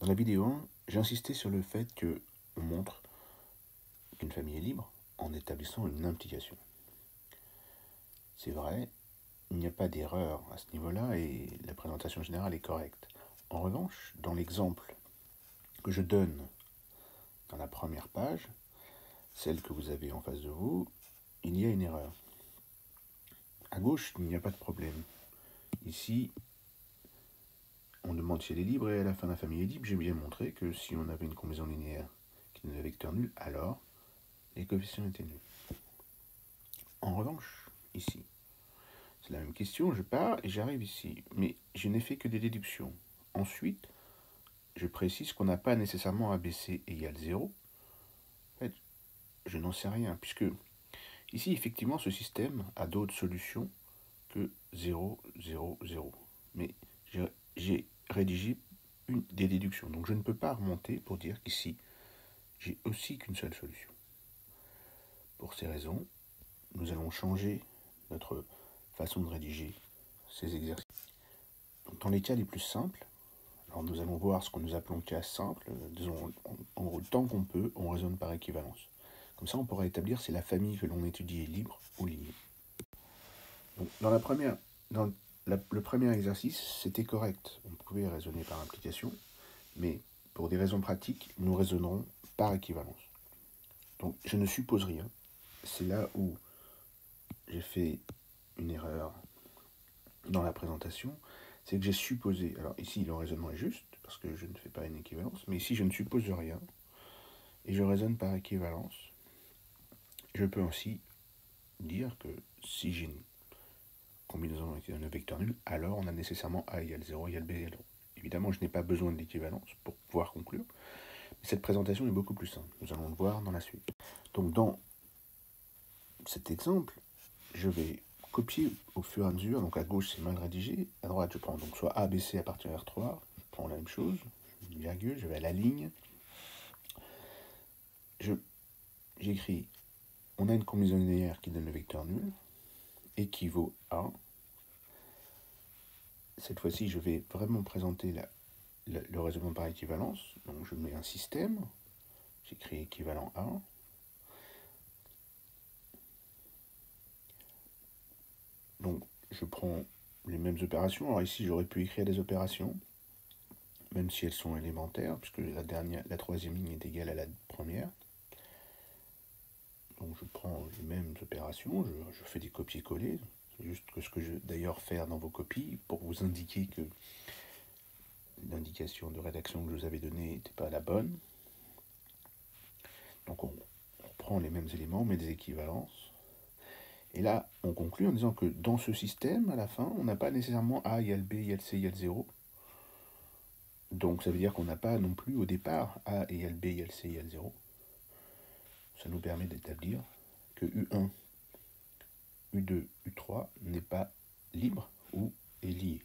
Dans la vidéo 1, j'ai insisté sur le fait qu'on montre qu'une famille est libre en établissant une implication. C'est vrai, il n'y a pas d'erreur à ce niveau-là et la présentation générale est correcte. En revanche, dans l'exemple que je donne dans la première page, celle que vous avez en face de vous, il y a une erreur. À gauche, il n'y a pas de problème. Ici, on demande si elle est libre et à la fin la famille est libre. J'ai bien montré que si on avait une combinaison linéaire qui donnait un vecteur nul, alors les coefficients étaient nuls. En revanche, ici, c'est la même question, je pars et j'arrive ici. Mais je n'ai fait que des déductions. Ensuite, je précise qu'on n'a pas nécessairement ABC égale 0. En fait, je n'en sais rien, puisque ici, effectivement, ce système a d'autres solutions que 0, 0, 0. Mais j'ai rédigé des déductions. Donc je ne peux pas remonter pour dire qu'ici, j'ai aussi qu'une seule solution. Pour ces raisons, nous allons changer notre façon de rédiger ces exercices. Donc, dans les cas les plus simples, alors nous allons voir ce que nous appelons cas simple. Disons, en gros, tant qu'on peut, on raisonne par équivalence. Comme ça, on pourra établir si la famille que l'on étudie est libre ou liée. Donc, le premier exercice, c'était correct. On pouvait raisonner par implication, mais pour des raisons pratiques, nous raisonnerons par équivalence. Donc, je ne suppose rien. C'est là où j'ai fait une erreur dans la présentation. C'est que j'ai supposé, alors ici le raisonnement est juste, parce que je ne fais pas une équivalence, mais ici je ne suppose rien, et je raisonne par équivalence. Je peux ainsi dire que si j'ai une combinaison qui donne un vecteur nul, alors on a nécessairement A égale 0 égale B égale 0. Évidemment, je n'ai pas besoin de l'équivalence pour pouvoir conclure, mais cette présentation est beaucoup plus simple. Nous allons le voir dans la suite. Donc dans cet exemple, je vais copier au fur et à mesure. Donc à gauche, c'est mal rédigé. À droite, je prends donc soit A, B, C à partir de R3. Je prends la même chose, une virgule, je vais à la ligne. J'écris, on a une combinaison linéaire qui donne le vecteur nul, équivaut à. Cette fois-ci, je vais vraiment présenter le raisonnement par équivalence. Donc je mets un système, j'écris équivalent à. Donc je prends les mêmes opérations. Alors ici, j'aurais pu écrire des opérations, même si elles sont élémentaires, puisque la troisième ligne est égale à la première. Donc je prends les mêmes opérations, je fais des copier-coller. C'est juste que ce que je vais d'ailleurs faire dans vos copies, pour vous indiquer que l'indication de rédaction que je vous avais donnée n'était pas la bonne. Donc on reprend les mêmes éléments, on met des équivalences. Et là, on conclut en disant que dans ce système, à la fin, on n'a pas nécessairement A égale B égale C égale 0. Donc ça veut dire qu'on n'a pas non plus au départ A égale B égale C égale 0. Ça nous permet d'établir que U1, U2, U3 n'est pas libre ou est lié.